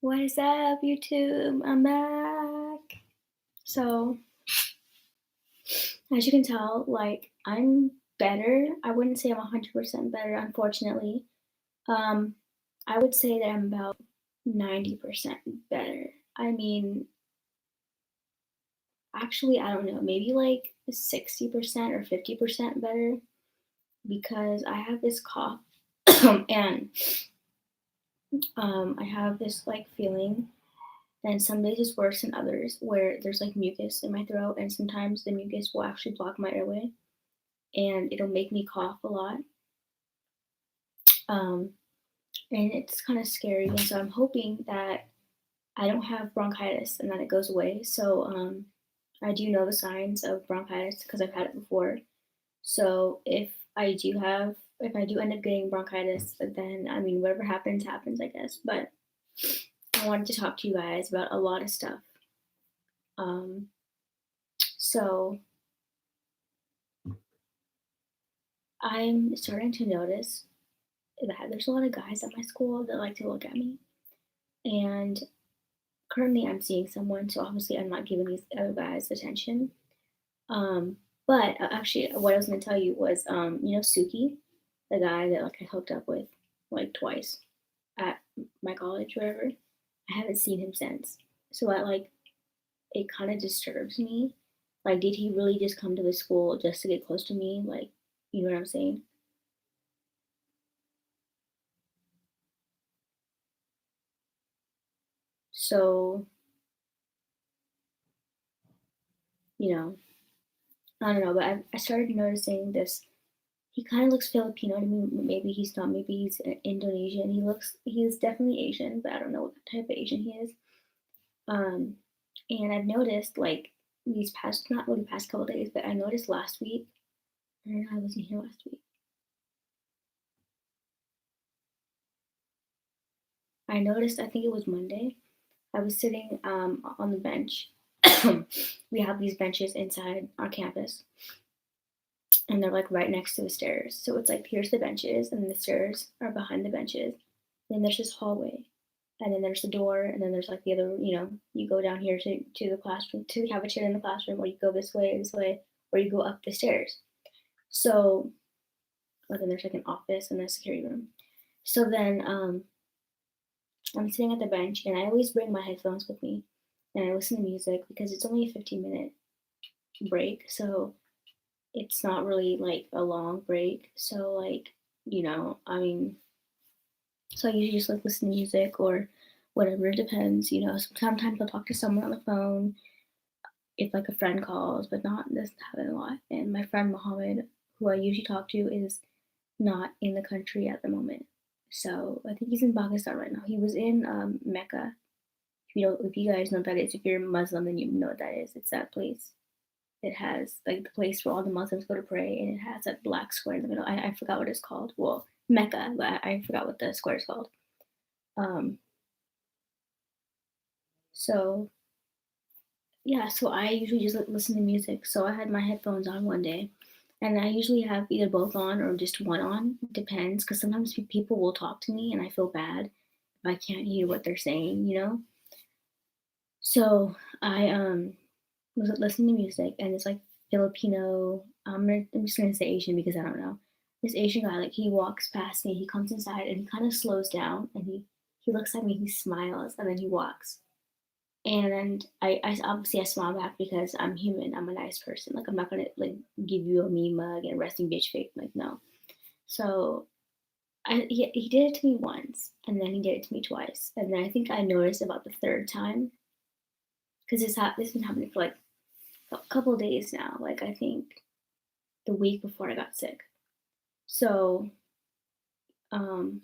What is up, YouTube? I'm back. So, as you can tell, I'm better. I wouldn't say I'm 100% better, unfortunately. Um, I would say that I'm about 90% better. I mean, actually, I don't know, maybe like 60% or 50% better because I have this cough and I have this feeling. And some days it's worse than others where there's like mucus in my throat, and sometimes the mucus will actually block my airway and it'll make me cough a lot. Um, and it's kind of scary. And so I'm hoping that I don't have bronchitis and that it goes away. So I do know the signs of bronchitis because I've had it before. So if I do end up getting bronchitis, then I mean, whatever happens, happens, I guess. But I wanted to talk to you guys about a lot of stuff. Um, so I'm starting to notice that there's a lot of guys at my school that like to look at me. And currently I'm seeing someone, so obviously I'm not giving these other guys attention. Um, but actually, what I was going to tell you was, Suki, the guy that I hooked up with like twice at my college, whatever. I haven't seen him since. So it kind of disturbs me. Like, did he really just come to the school just to get close to me? Like, you know what I'm saying? So, you know, I don't know, but I started noticing this. He kind of looks Filipino to me. Maybe he's not. Maybe he's Indonesian. He's definitely Asian, but I don't know what type of Asian he is. Um, and I've noticed these past, not really past couple days, but I noticed last week. I don't know, I wasn't here last week. I noticed. I think it was Monday. I was sitting on the bench. We have these benches inside our campus, and they're like right next to the stairs. So it's like here's the benches, and the stairs are behind the benches. Then there's this hallway, and then there's the door, and then there's like the other. You go down here to the classroom, to the cafeteria in the classroom, or you go this way, or you go up the stairs. So, and then there's like an office and a security room. So then I'm sitting at the bench, and I always bring my headphones with me, and I listen to music because it's only a 15-minute break, so it's not really like a long break. So I mean, so I usually just like listen to music or whatever. It depends. Sometimes I'll talk to someone on the phone if like a friend calls, but not doesn't happen a lot. And my friend Mohammed, who I usually talk to, is not in the country at the moment. So I think he's in Pakistan right now. He was in Mecca. If you guys know what that is, if you're Muslim, then you know what that is. It's that place. It has like the place where all the Muslims go to pray, and it has that black square in the middle. I forgot what it's called. Well, Mecca, but I forgot what the square is called. Um, so yeah, so I usually just listen to music. So I had my headphones on one day, and I usually have either both on or just one on. It depends, because sometimes people will talk to me, and I feel bad if I can't hear what they're saying. So I was listening to music, and it's like Filipino. I'm just gonna say Asian because I don't know. This Asian guy, like he walks past me, he comes inside, and he kind of slows down, and he looks at me, he smiles, and then he walks. And I obviously I smile back because I'm human. I'm a nice person. Like I'm not gonna like give you a me mug and resting bitch face. Like no. So he did it to me once, and then he did it to me twice, and then I think I noticed about the third time because this has been happening for like a couple of days now. Like I think the week before I got sick. So um,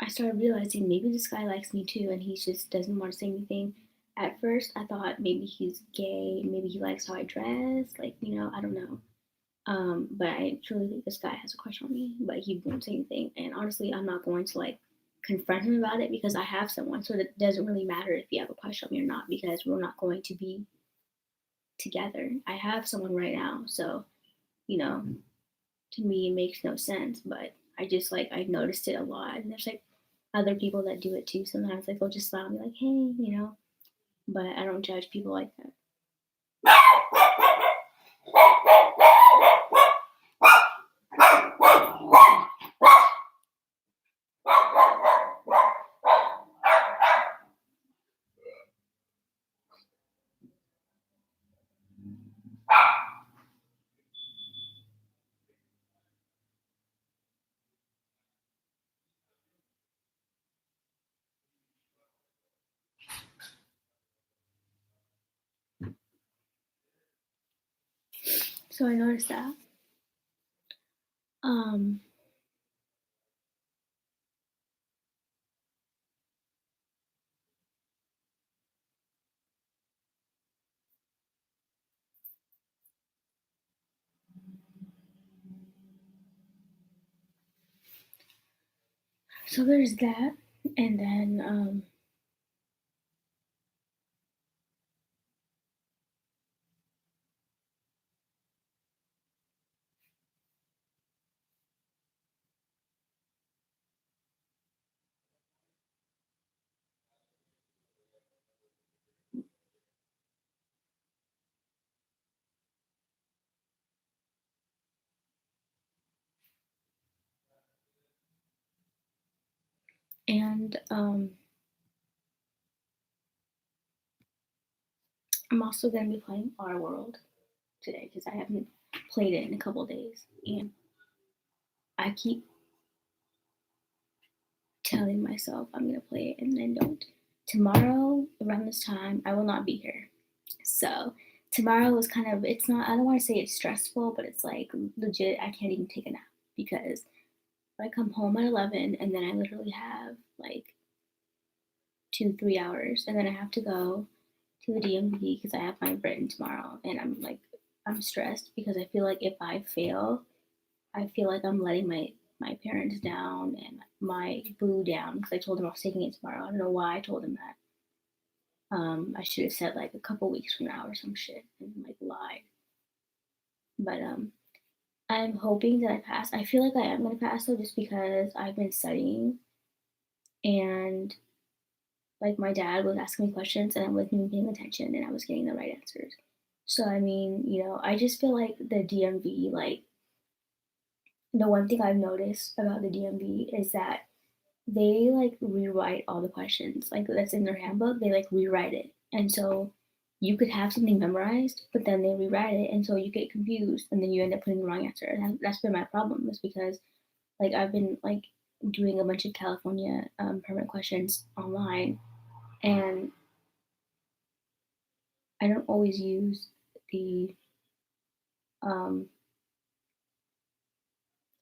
I started realizing maybe this guy likes me too, and he just doesn't want to say anything. At first, I thought maybe he's gay, maybe he likes how I dress, I don't know. But I truly think this guy has a crush on me, but he won't say anything. And honestly, I'm not going to confront him about it because I have someone, so it doesn't really matter if you have a crush on me or not because we're not going to be together. I have someone right now, so you know, to me it makes no sense, but I just like I noticed it a lot, and there's like other people that do it too. Sometimes like they'll just smile and be like, "Hey," you know. But I don't judge people like that. So I noticed that. Um, so there's that, and then and I'm also gonna be playing Our World today because I haven't played it in a couple days, and I keep telling myself I'm gonna play it and then don't. Tomorrow around this time I will not be here. So tomorrow was kind of it's not I don't want to say it's stressful, but it's like legit I can't even take a nap because I come home at 11 and then I literally have like 2 3 hours and then I have to go to the DMV because I have my written tomorrow and I'm stressed because I feel like if I fail, I feel like I'm letting my parents down and my boo down because I told him I was taking it tomorrow. I don't know why I told him that. I should have said like a couple weeks from now or some shit and like lied. But I'm hoping that I pass. I feel like I am gonna pass though, just because I've been studying and like my dad was asking me questions and I wasn't even paying attention and I was getting the right answers. So I mean, I just feel like the DMV, like the one thing I've noticed about the DMV is that they like rewrite all the questions. Like that's in their handbook, they like rewrite it. And so you could have something memorized, but then they rewrite it and so you get confused and then you end up putting the wrong answer. And that's been my problem is because like I've been like doing a bunch of California permit questions online and I don't always use the um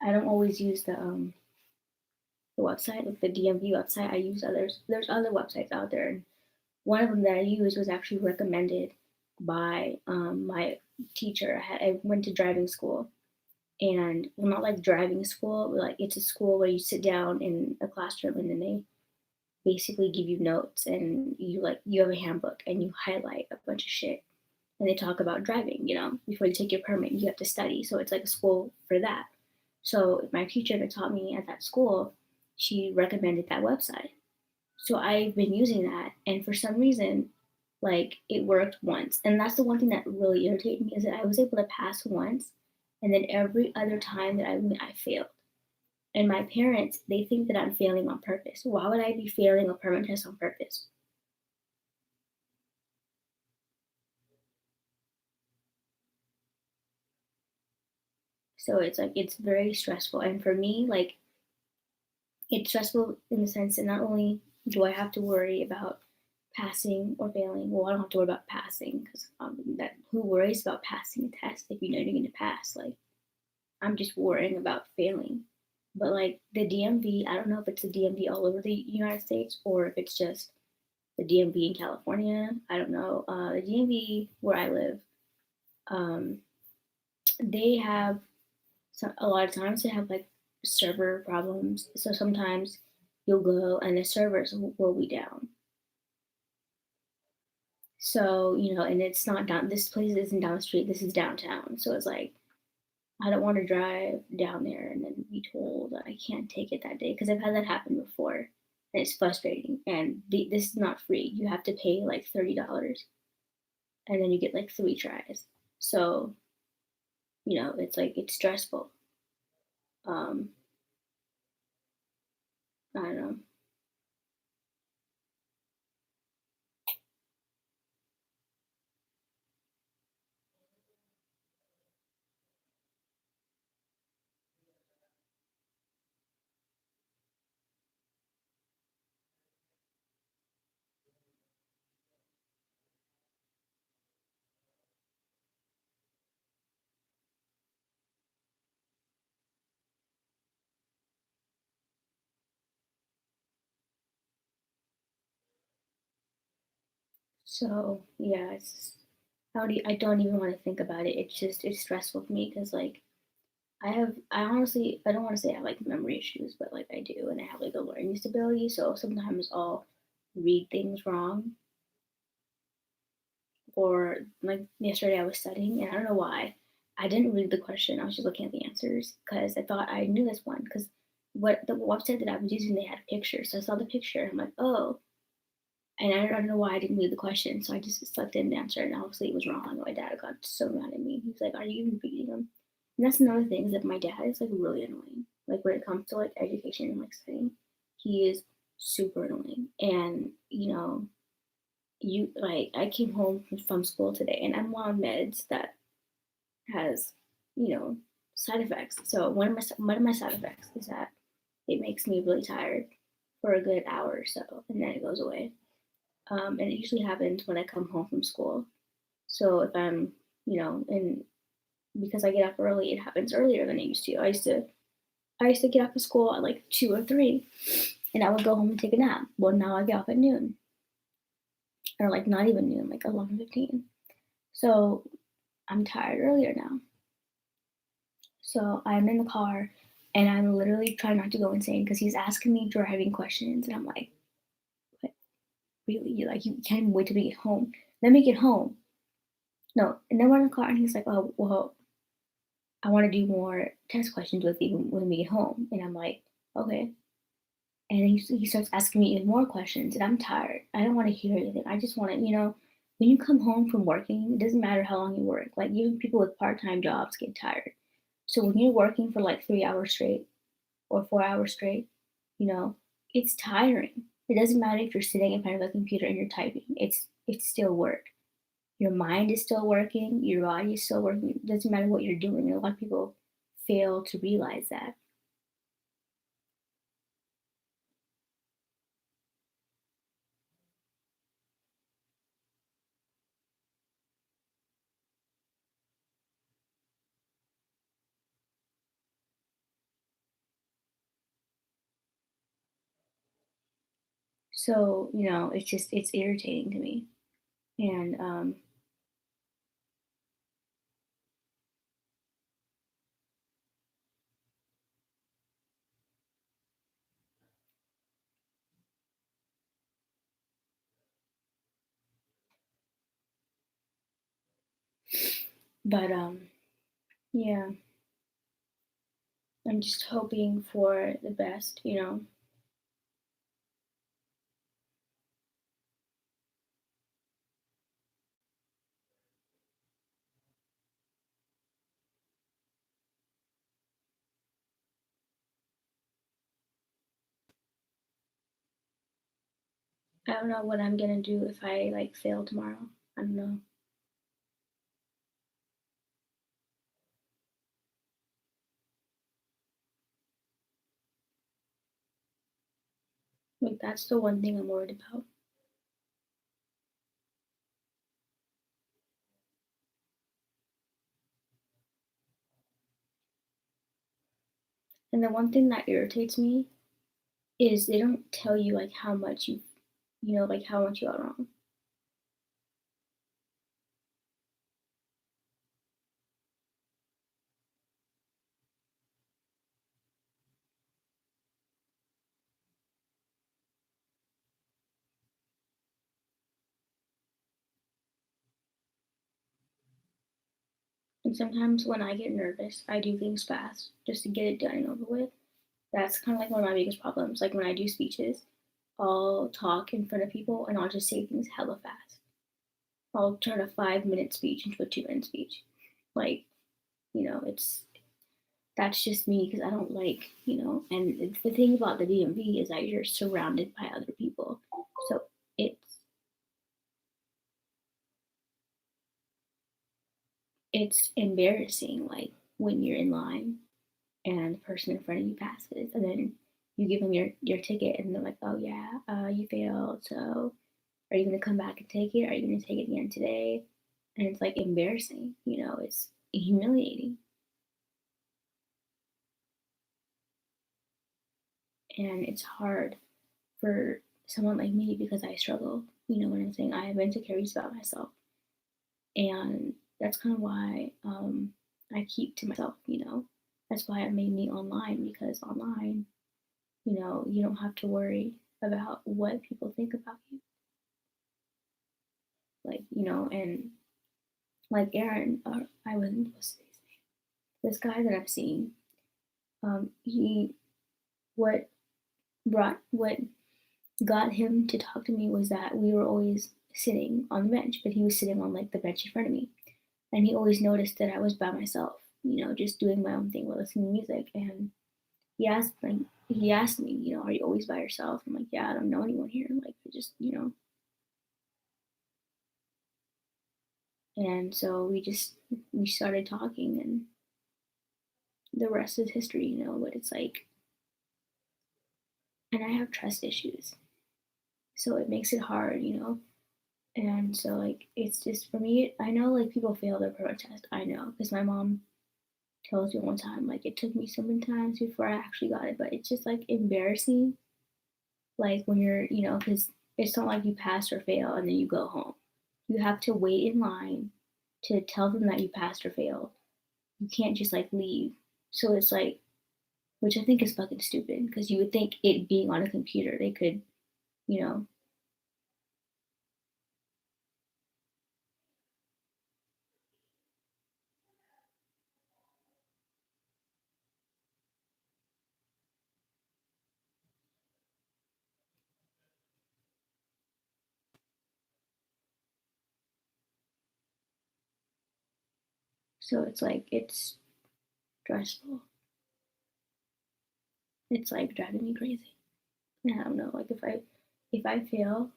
I don't always use the website, like the DMV website. I use others. There's other websites out there. And one of them that I used was actually recommended by my teacher. I went to driving school, and well, not like driving school, but like it's a school where you sit down in a classroom and then they basically give you notes and you have a handbook and you highlight a bunch of shit and they talk about driving, before you take your permit, you have to study. So it's like a school for that. So my teacher that taught me at that school, she recommended that website. So I've been using that, and for some reason, like it worked once. And that's the one thing that really irritated me is that I was able to pass once, and then every other time that I went, I failed. And my parents, they think that I'm failing on purpose. Why would I be failing a permit test on purpose? So it's like it's very stressful. And for me, like it's stressful in the sense that not only do I have to worry about passing or failing, well, I don't have to worry about passing because that who worries about passing a test if you know you're going to pass? Like I'm just worrying about failing. But like the DMV, I don't know if it's the DMV all over the United States or if it's just the DMV in California. I don't know. The DMV where I live, um, they have a lot of times they have like server problems. So sometimes you'll go and the servers will be down. So, and it's not down, this place isn't down the street, this is downtown. So it's like, I don't want to drive down there and then be told that I can't take it that day because I've had that happen before, and it's frustrating. And this is not free. You have to pay like $30, and then you get like 3 tries. So it's like it's stressful. Um, I don't know. So yeah, I don't even want to think about it. It's stressful for me because like I honestly I don't want to say I have like memory issues, but like I do, and I have like a learning disability. So sometimes I'll read things wrong, or like yesterday I was studying and I don't know why I didn't read the question. I was just looking at the answers because I thought I knew this one because what the website that I was using they had pictures. So I saw the picture and I'm like, oh, and I don't know why I didn't read the question. So I just selected an answer and obviously it was wrong. And my dad got so mad at me. He's like, are you even reading them? And that's another thing is that my dad is like really annoying. Like when it comes to like education and like studying, he is super annoying. And I came home from school today and I'm on meds that has, you know, side effects. So one of my side effects is that it makes me really tired for a good hour or so, and then it goes away. And it usually happens when I come home from school. So if I'm, and because I get up early, it happens earlier than it used to. I used to get up for school at like 2 or 3, and I would go home and take a nap. Well, now I get off at noon, or like not even noon, like 11:15. So I'm tired earlier now. So I'm in the car and I'm literally trying not to go insane because he's asking me driving questions. And I'm like, what, really? Like, you can't even wait till we get home. Let me get home. No. And then we're in the car and he's like, oh, well, I want to do more test questions with you when we get home. And I'm like, okay. And then he starts asking me even more questions. And I'm tired. I don't want to hear anything. I just want to, when you come home from working, it doesn't matter how long you work. Like, even people with part time jobs get tired. So when you're working for like 3 hours straight, or 4 hours straight, you know, it's tiring. It doesn't matter if you're sitting in front of a computer and you're typing. It's still work. Your mind is still working, your body is still working. It doesn't matter what you're doing. And a lot of people fail to realize that. So, it's irritating to me. And but yeah, I'm just hoping for the best. I don't know what I'm gonna do if I like fail tomorrow. I don't know. Like that's the one thing I'm worried about. And the one thing that irritates me is they don't tell you like how much like how much you got wrong. And sometimes when I get nervous, I do things fast just to get it done and over with. That's kind of like one of my biggest problems. Like when I do speeches, I'll talk in front of people and I'll just say things hella fast. I'll turn a 5 minute speech into a 2 minute speech. Like, it's that's just me because I don't like, and the thing about the DMV is that you're surrounded by other people. So it's it's embarrassing, like when you're in line and the person in front of you passes, and then you give them your ticket, and they're like, "Oh yeah, you failed. So are you gonna come back and take it? Are you gonna take it again today?" And it's like embarrassing, it's humiliating, and it's hard for someone like me because I struggle. You know what I'm saying? I have insecurities about myself, and that's kind of why I keep to myself. That's why I made me online because online, you don't have to worry about what people think about you. Like, and like Aaron, or I wasn't supposed to say his name. This guy that I've seen, he what what got him to talk to me was that we were always sitting on the bench, but he was sitting on like the bench in front of me, and he always noticed that I was by myself, just doing my own thing while listening to music. And he asked me, are you always by yourself? I'm like, yeah, I don't know anyone here. Like, I just, and so we started talking, and the rest is history, But it's like, and I have trust issues, so it makes it hard, And so like it's just for me, I know like people fail their permit test. I know because my mom tells me one time like it took me so many times before I actually got it, but it's just like embarrassing. Like when you're, because it's not like you pass or fail and then you go home. You have to wait in line to tell them that you passed or failed. You can't just like leave. So it's like, which I think is fucking stupid because you would think it being on a computer, they could, you know, so it's like, it's stressful. It's like driving me crazy. And I don't know, like if I fail,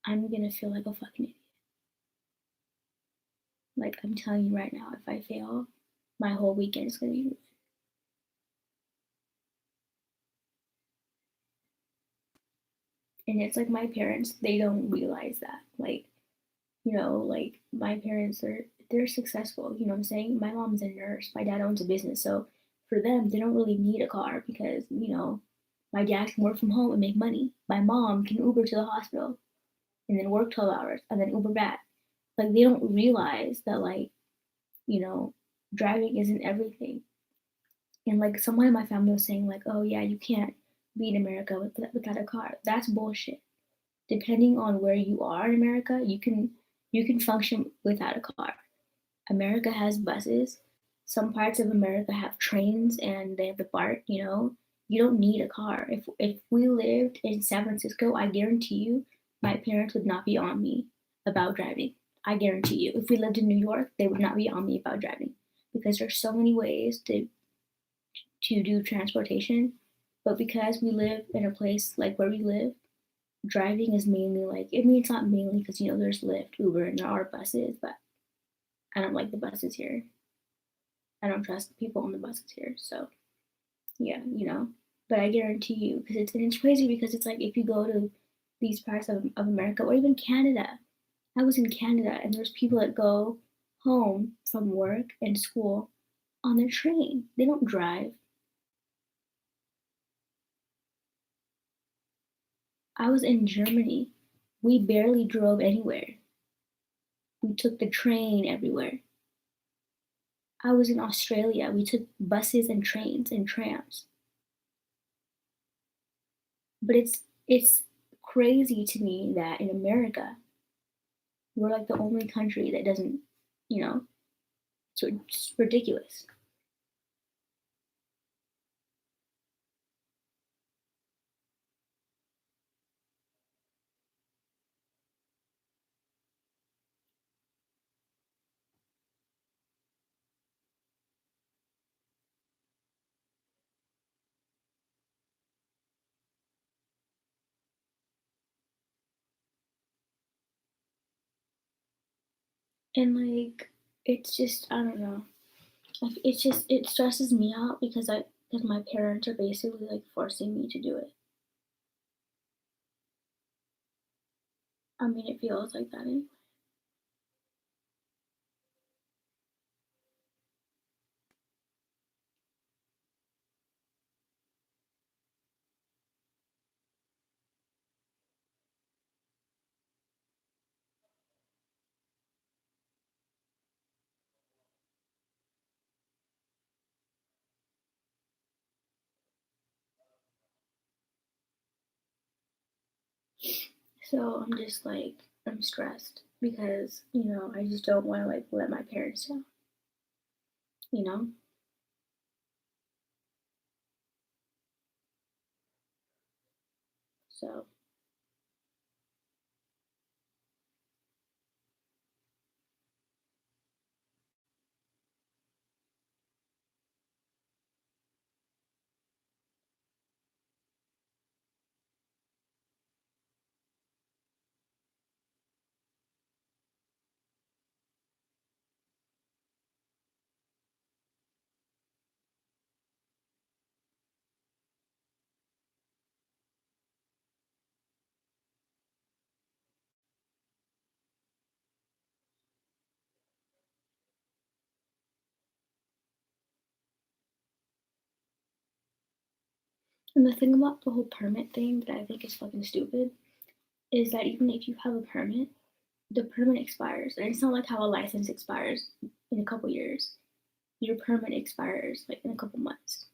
I'm gonna feel like a fucking idiot. Like I'm telling you right now, if I fail, my whole weekend is gonna be ruined. And it's like my parents, they don't realize that. Like, like my parents are they're successful, you know what I'm saying? My mom's a nurse, my dad owns a business. So for them, they don't really need a car because, my dad can work from home and make money. My mom can Uber to the hospital and then work 12 hours and then Uber back. Like they don't realize that like, you know, driving isn't everything. And like someone in my family was saying like, oh yeah, you can't be in America without a car. That's bullshit. Depending on where you are in America, you can function without a car. America has buses. Some parts of America have trains and they have the BART. You don't need a car. If we lived in San Francisco, I guarantee you my parents would not be on me about driving. I guarantee you. If we lived in New York, they would not be on me about driving because there's so many ways to do transportation. But because we live in a place like where we live, driving is mainly like, I mean, it's not mainly because, there's Lyft, Uber, and there are buses, but I don't like the buses here. I don't trust the people on the buses here. So, yeah, But I guarantee you, because it's crazy because it's like if you go to these parts of America or even Canada, I was in Canada and there's people that go home from work and school on their train. They don't drive. I was in Germany. We barely drove anywhere. We took the train everywhere. I was in Australia. We took buses and trains and trams. But it's crazy to me that in America, we're like the only country that doesn't, you know, So it's ridiculous. And like, it's just, I don't know. It's just, it stresses me out because my parents are basically like forcing me to do it. I mean, it feels like that anyway. So I'm just like, I'm stressed because, I just don't want to like let my parents down, you know? So, and the thing about the whole permit thing that I think is fucking stupid is that even if you have a permit, the permit expires. And it's not like how a license expires in a couple years. Your permit expires like in a couple months.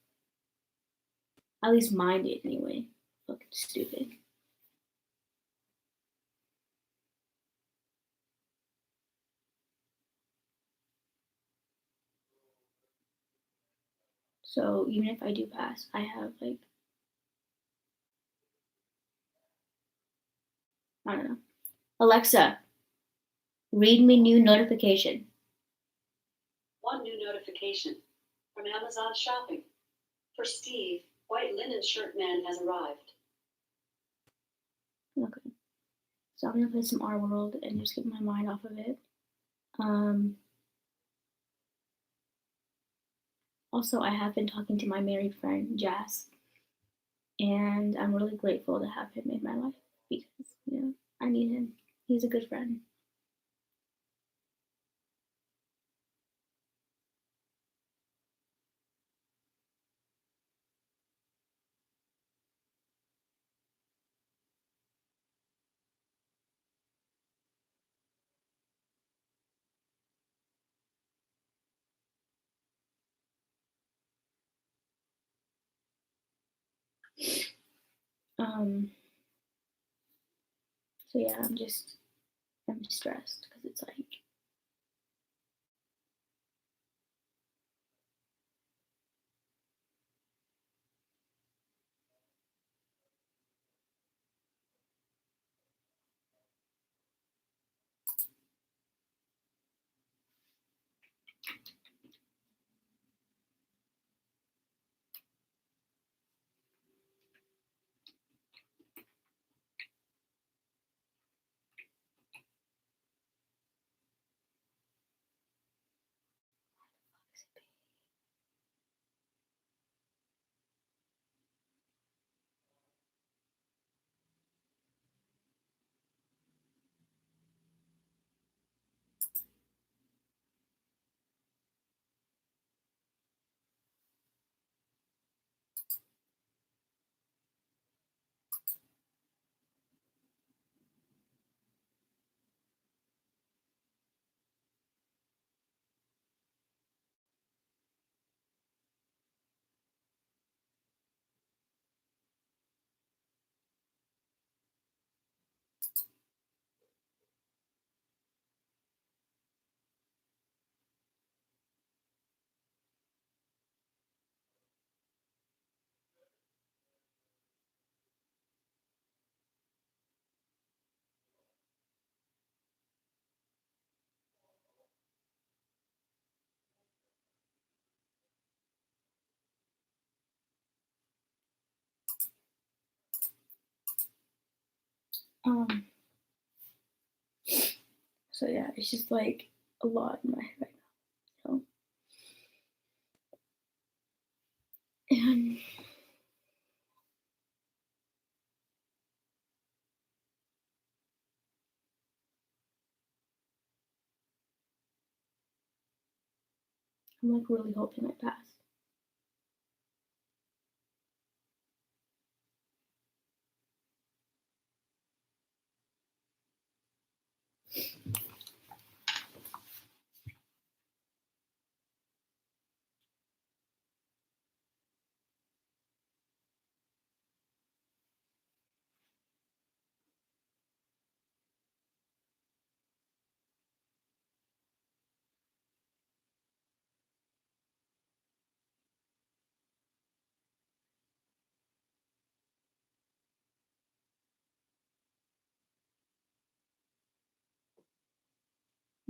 At least mine did anyway. Fucking stupid. So even if I do pass, I have like, I don't know. Alexa, read me new notification. One new notification from Amazon Shopping. For Steve, white linen shirt man has arrived. Okay. So I'm gonna play some R World and just get my mind off of it. Um, Also, I have been talking to my married friend, Jazz, and I'm really grateful to have him in my life because, I need him. He's a good friend. Um, so yeah, I'm stressed because it's like, So yeah, it's just like a lot in my head right now. So, and I'm like really hoping it passes.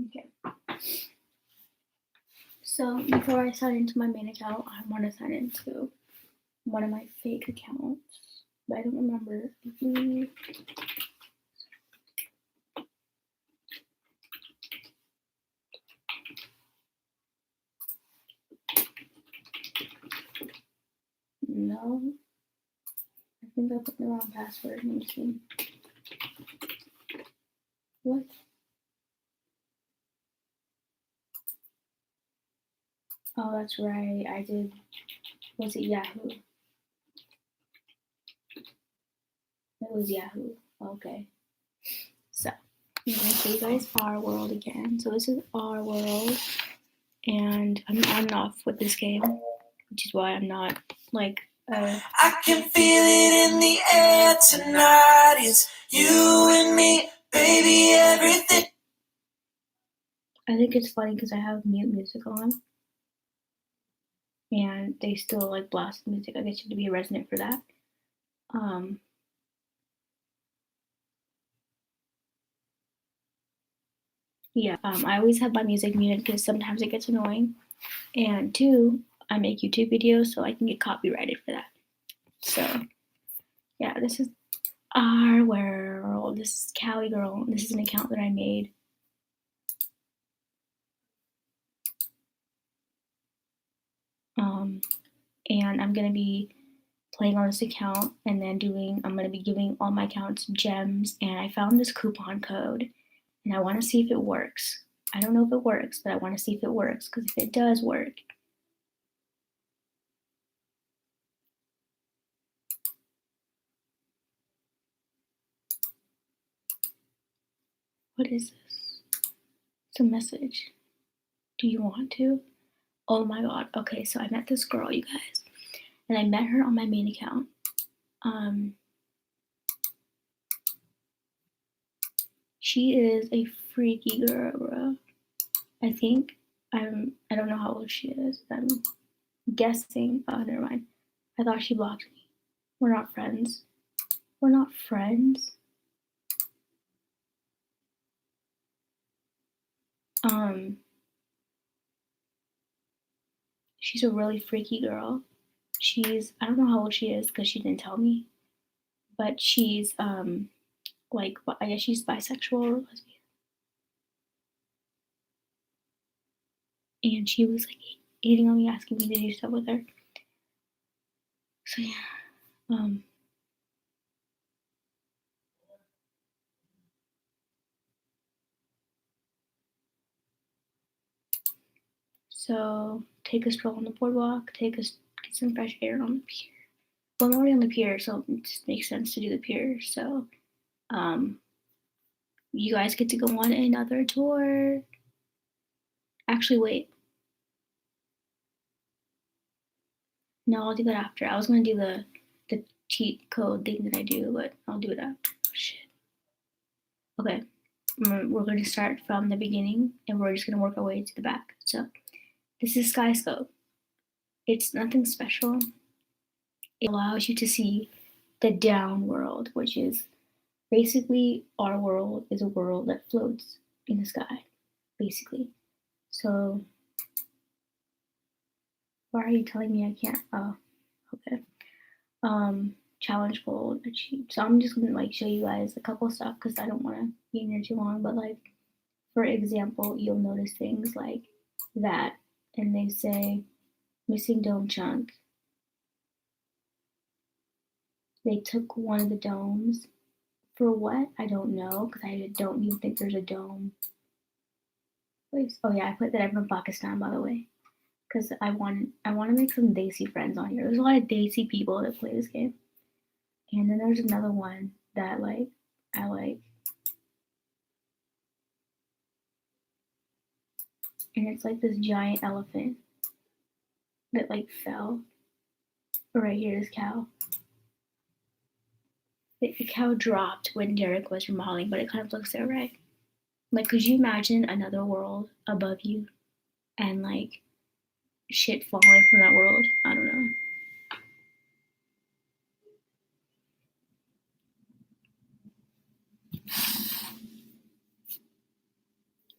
Okay. So before I sign into my main account, I want to sign into one of my fake accounts, but I don't remember. No, I think I put the wrong password. Let me see. What? Oh, that's right. I did. Was it Yahoo? It was Yahoo. Okay. So I'm gonna show you guys our world again. So this is our world, and I'm on and off with this game, which is why I'm not like. I can feel it in the air tonight. It's you and me, baby, everything. I think it's funny because I have mute music on, and they still like blast the music. I guess you have to be a resident for that. Yeah, I always have my music muted because sometimes it gets annoying. And two, I make YouTube videos, so I can get copyrighted for that. So, yeah, this is our world. This is Cali Girl. This is an account that I made. And I'm gonna be playing on this account, and then I'm gonna be giving all my accounts gems. And I found this coupon code, and I want to see if it works. I don't know if it works, but I want to see if it works, because if it does work, what is this? It's a message. Do you want to? Oh my god. Okay, so I met this girl, you guys. And I met her on my main account. She is a freaky girl, bro. I think I don't know how old she is. I'm guessing. Oh, never mind. I thought she blocked me. We're not friends. We're not friends. She's a really freaky girl. I don't know how old she is because she didn't tell me. But she's like, I guess she's bisexual or lesbian. And she was like hitting on me, asking me to do stuff with her. So yeah, so take a stroll on the boardwalk, get some fresh air on the pier. Well, I'm already on the pier, so it just makes sense to do the pier. So, you guys get to go on another tour. Actually, wait. No, I'll do that after. I was gonna do the cheat code thing that I do, but I'll do it after. Oh, shit. Okay, we're going to start from the beginning, and we're just going to work our way to the back. So, this is Skyscope. It's nothing special. It allows you to see the down world, which is basically our world is a world that floats in the sky, basically. So, why are you telling me I can't? Oh, okay. challenge goal achieved. So I'm just gonna like show you guys a couple stuff because I don't want to be in here too long. But like, for example, you'll notice things like that, and they say missing dome chunk. They took one of the domes. For what? I don't know because I don't even think there's a dome. Please. Oh yeah, I put that I'm from Pakistan, by the way, because I want to make some Desi friends on here. There's a lot of Desi people that play this game, and then there's another one that like I like, and it's like this giant elephant that like fell. Right here, this cow. The cow dropped when Derek was remodeling, but it kind of looks there, right? Like, could you imagine another world above you and like shit falling from that world? I don't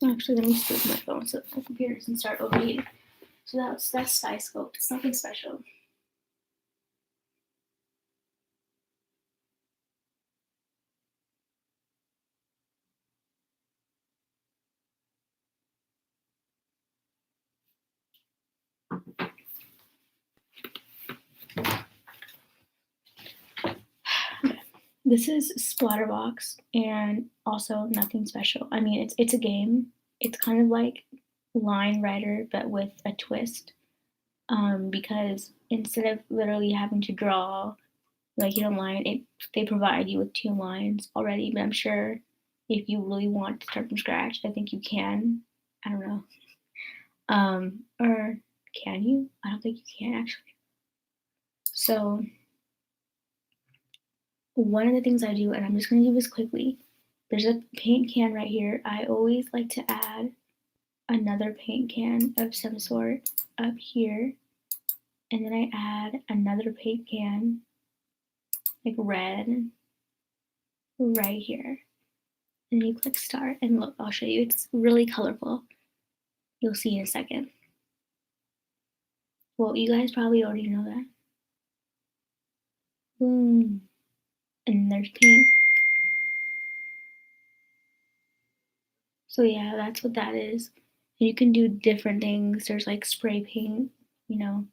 know. Actually, let me switch my phone so my computer doesn't start overheating. So that's Sky Scope. It's nothing special. This is Splatterbox, and also nothing special. I mean, it's a game. It's kind of like Line Rider, but with a twist. Because instead of literally having to draw like line, they provide you with 2 lines already. But I'm sure if you really want to start from scratch, I think you can. I don't know. Or can you? I don't think you can actually. So one of the things I do, and I'm just gonna do this quickly. There's a paint can right here. I always like to add another paint can of some sort up here, and then I add another paint can, like red, right here. And you click start, and look, I'll show you. It's really colorful. You'll see in a second. Well, you guys probably already know that. Boom. And there's pink. So yeah, that's what that is. And you can do different things. There's like spray paint, you know,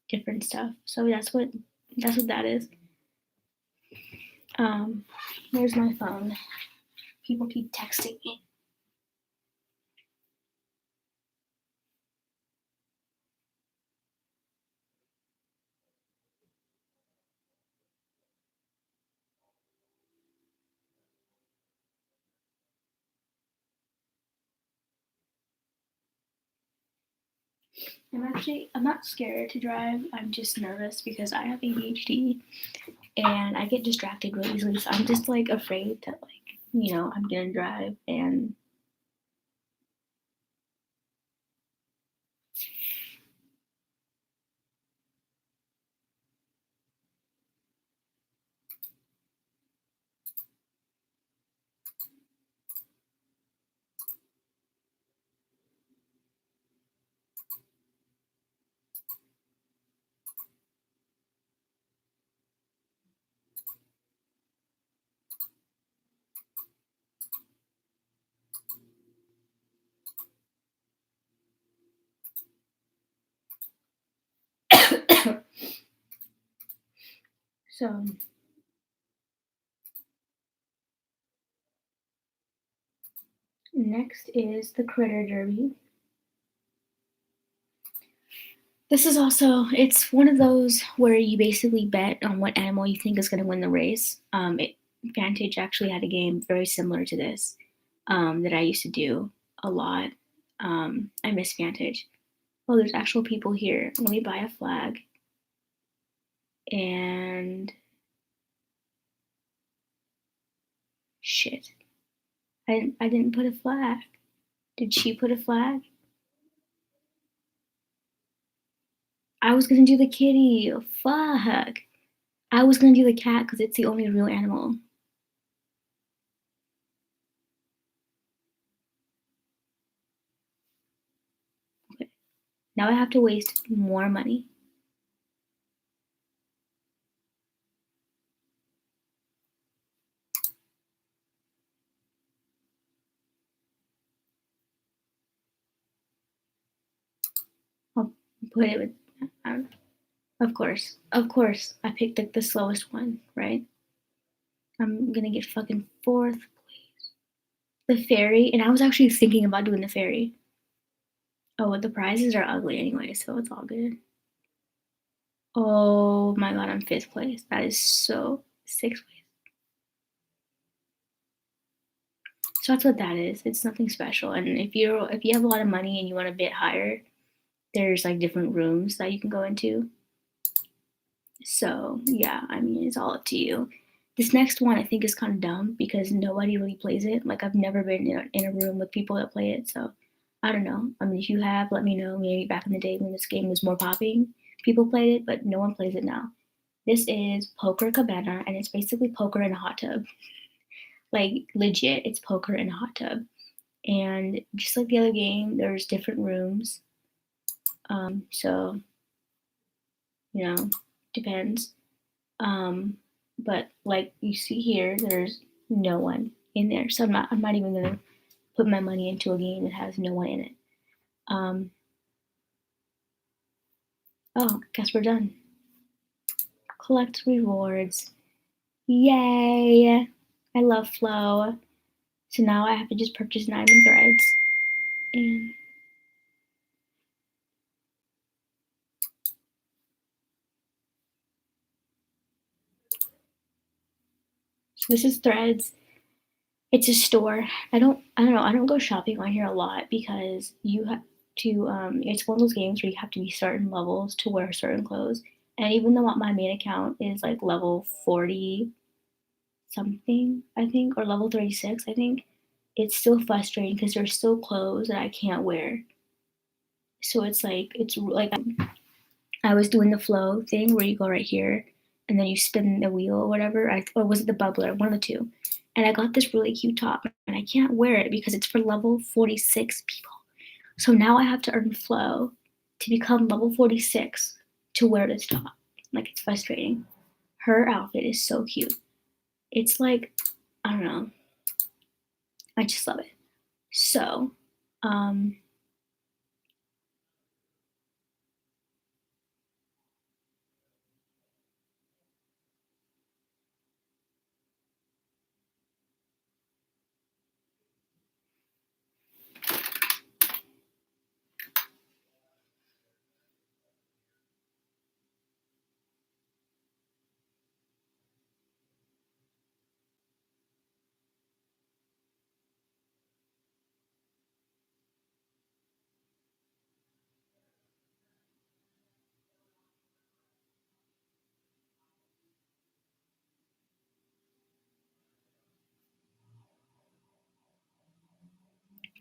different stuff. So that's what that is. There's my phone. People keep texting me. I'm not scared to drive. I'm just nervous because I have ADHD and I get distracted really easily. So I'm just like afraid that like, I'm gonna drive and so next is the Critter Derby. This is also, it's one of those where you basically bet on what animal you think is going to win the race. Vantage actually had a game very similar to this that I used to do a lot. I miss Vantage. Oh, there's actual people here. Let me buy a flag. And shit. I didn't put a flag. Did she put a flag? I was gonna do the kitty. Fuck. I was gonna do the cat because it's the only real animal. Okay. Now I have to waste more money. put it with, of course, I picked like the slowest one, right? I'm gonna get fucking fourth place. The ferry, and I was actually thinking about doing the ferry. Oh, but the prizes are ugly anyway, so it's all good. Oh my god, I'm fifth place. That is so sixth place. So that's what that is. It's nothing special. And if you have a lot of money and you want a bit higher, there's like different rooms that you can go into. So yeah, I mean it's all up to you. This next one I think is kind of dumb because nobody really plays it. Like I've never been in a room with people that play it, so I don't know. I mean, if you have, let me know. Maybe back in the day when this game was more popping, people played it, but no one plays it now. This is Poker Cabana, and it's basically poker in a hot tub. Like legit, it's poker in a hot tub. And just like the other game, there's different rooms. So you know, depends. But like you see here, there's no one in there. So I'm not even gonna put my money into a game that has no one in it. Oh, guess we're done. Collect rewards. Yay! I love Flow. So now I have to just purchase an item threads. And so this is Threads. It's a store. I don't know. I don't go shopping on here a lot because you have to. It's one of those games where you have to be certain levels to wear certain clothes. And even though my main account is like level 40 something, I think, or level 36, I think, it's still frustrating because there's still clothes that I can't wear. So it's like I was doing the flow thing where you go right here and then you spin the wheel or whatever, or was it the bubbler? One of the two. And I got this really cute top and I can't wear it because it's for level 46 people. So now I have to earn flow to become level 46 to wear this top. Like it's frustrating. Her outfit is so cute. It's like, I don't know. I just love it. So, um,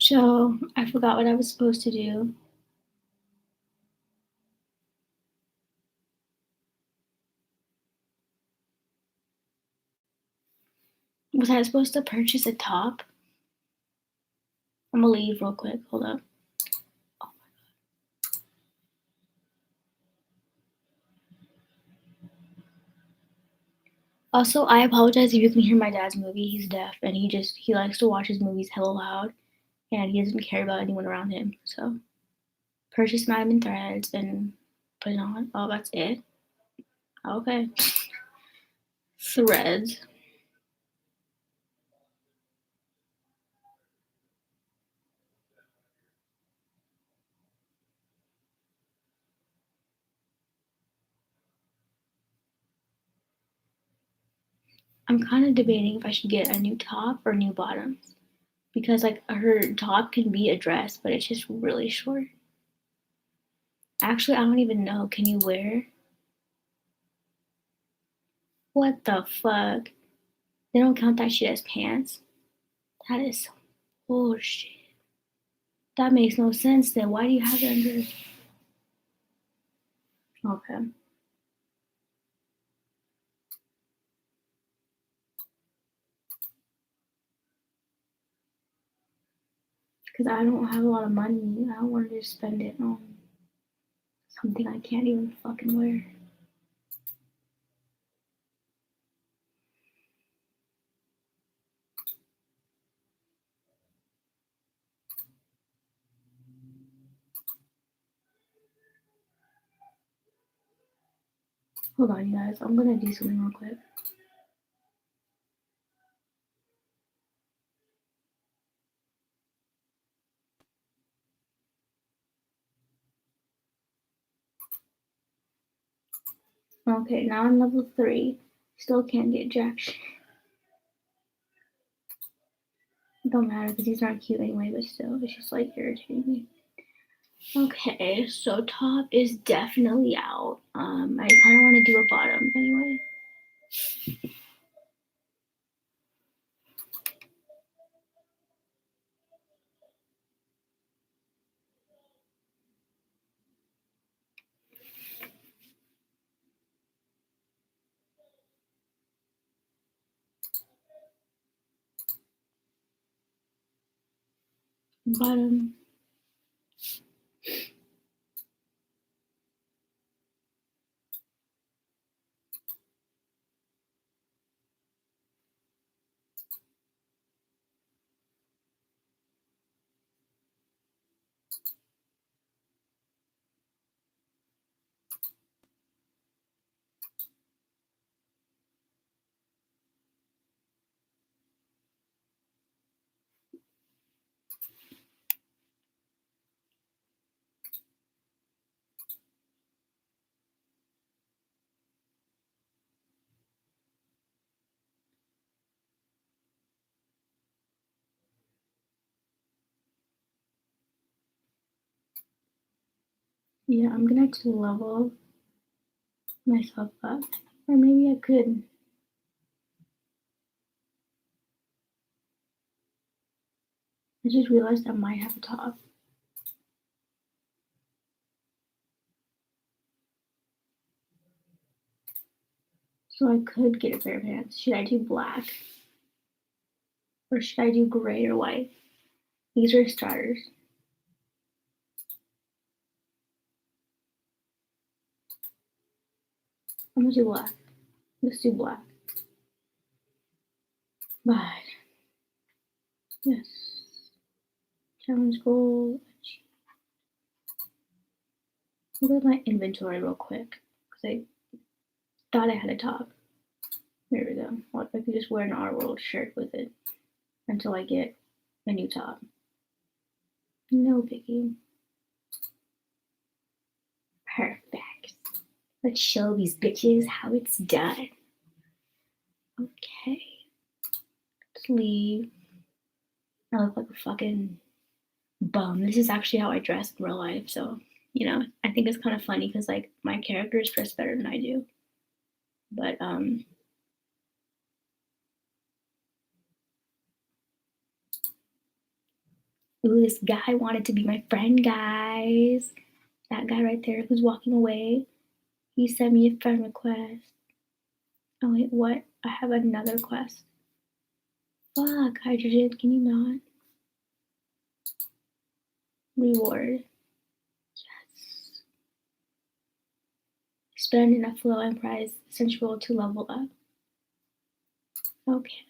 so I forgot what I was supposed to do. Was I supposed to purchase a top? I'm gonna leave real quick. Hold up. Also, I apologize if you can hear my dad's movie. He's deaf and he likes to watch his movies hella loud and he doesn't care about anyone around him. So purchase an item in threads and put it on. Oh, that's it. Okay. Threads. I'm kind of debating if I should get a new top or new bottoms because like her top can be a dress, but it's just really short. Actually, I don't even know. Can you wear? What the fuck? They don't count that shit as pants. That is some bullshit. That makes no sense then. Why do you have it under? Okay. Because I don't have a lot of money. I don't want to just spend it on something I can't even fucking wear. Hold on, you guys. I'm gonna do something real quick. Okay, now I'm level 3. Still can't get jack shit. Don't matter because these aren't cute anyway, but still, it's just like irritating me. Okay, so top is definitely out. I kind of want to do a bottom anyway. Bottom. Yeah, I'm gonna have to level myself up. Or maybe I could. I just realized I might have a top. So I could get a pair of pants. Should I do black? Or should I do gray or white? These are starters. I'm gonna do black. Let's do black. But yes. Challenge goal. Look at my inventory real quick. Because I thought I had a top. There we go. What if I could just wear an Our World shirt with it until I get a new top? No biggie. Perfect. Let's show these bitches how it's done. Okay. Let's leave. I look like a fucking bum. This is actually how I dress in real life, so you know, I think it's kind of funny because like my characters dress better than I do. But ooh, this guy wanted to be my friend, guys. That guy right there who's walking away. He sent me a friend request. Oh wait, what? I have another quest. Fuck, hydrogen, can you not? Reward. Yes. Spend enough flow and prize essential to level up. Okay.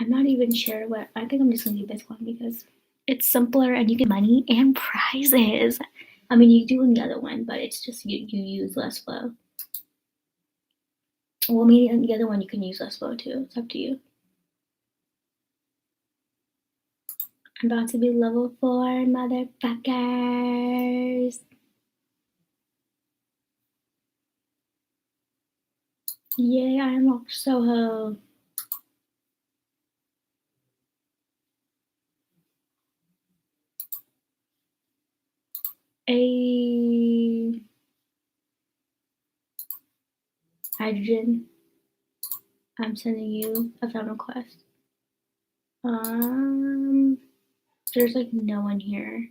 I'm not even sure what, I think I'm just gonna do this one because it's simpler and you get money and prizes. I mean, you do in the other one, but it's just you use less flow. Well, maybe in the other one you can use less flow too. It's up to you. I'm about to be level 4, motherfuckers. Yay, I unlocked Soho. A hydrogen. I'm sending you a friend request. There's like no one here.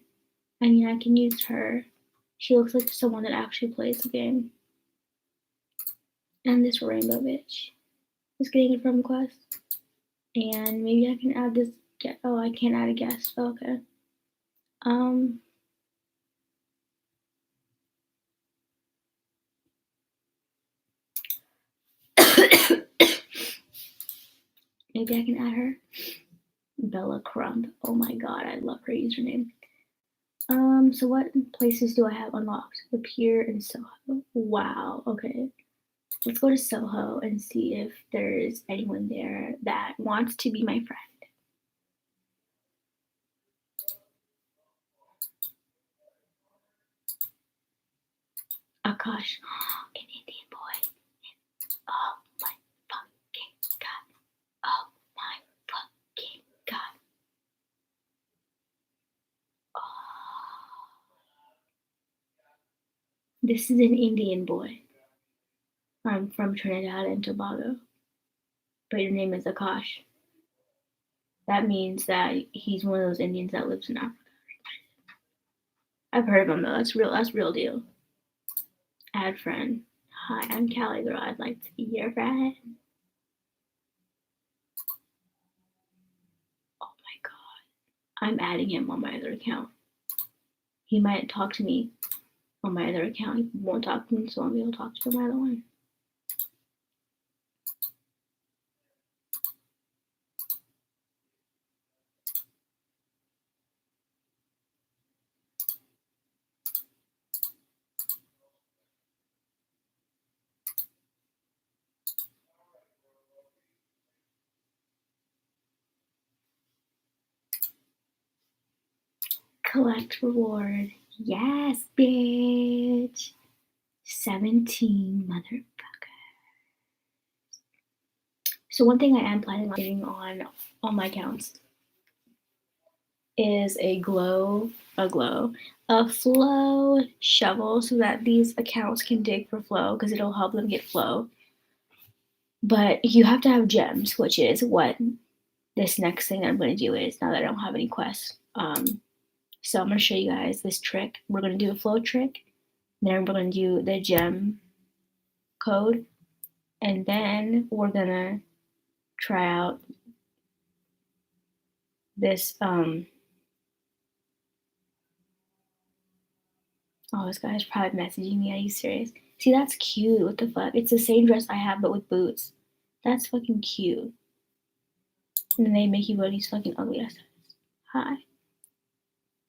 I mean, I can use her. She looks like someone that actually plays the game. And this rainbow bitch is getting a friend request. And maybe I can add this. Oh, I can't add a guest. Oh, okay. Maybe I can add her. Bella Crumb. Oh my god, I love her username. So what places do I have unlocked? The pier and Soho. Wow, okay. Let's go to Soho and see if there's anyone there that wants to be my friend. Akash, an Indian boy. Oh my fucking god. Oh my fucking god. Oh. This is an Indian boy. I'm from Trinidad and Tobago. But your name is Akash. That means that he's one of those Indians that lives in Africa. I've heard of him though. That's real deal. Add friend. Hi, I'm Callie Girl. I'd like to be your friend. Oh my god. I'm adding him on my other account. He might talk to me on my other account. He won't talk to me, so I'll be able to talk to my other one. Collect reward. Yes, bitch. 17 motherfucker. So one thing I am planning on getting on all my accounts is a flow shovel so that these accounts can dig for flow because it'll help them get flow. But you have to have gems, which is what this next thing I'm going to do is now that I don't have any quests. So I'm going to show you guys this trick. We're going to do a flow trick, then we're going to do the gem code, and then we're going to try out this oh, this guy's probably messaging me. Are you serious? See, that's cute. What the fuck? It's the same dress I have, but with boots. That's fucking cute. And then they make you wear these fucking ugly ass. Hi.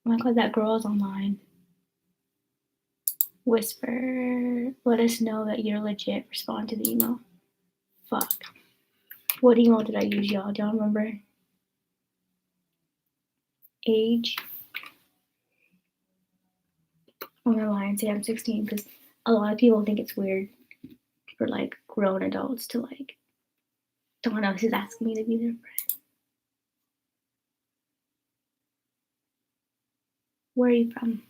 Oh my god, that girl is online. Whisper. Let us know that you're legit. Respond to the email. Fuck. What email did I use, y'all? Do y'all remember? Age. I'm gonna lie and say I'm 16 because a lot of people think it's weird for like grown adults to like. Someone else is asking me to be their friend. Where are you from?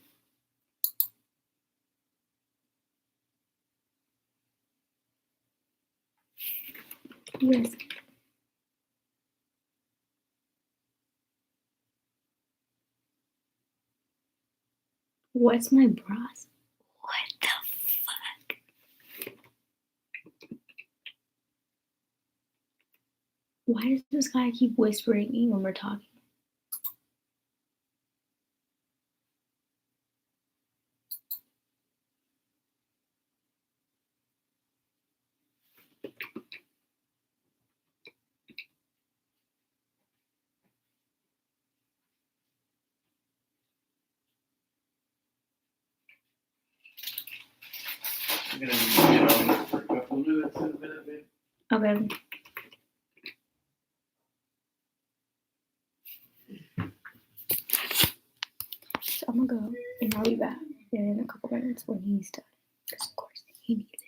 Yes. What's my bras? What the fuck? Why does this guy keep whispering me when we're talking? I'm gonna get on for a couple minutes in a minute, babe. Okay. So I'm gonna go and I'll be back in a couple minutes when he's done. Because of course he needs it.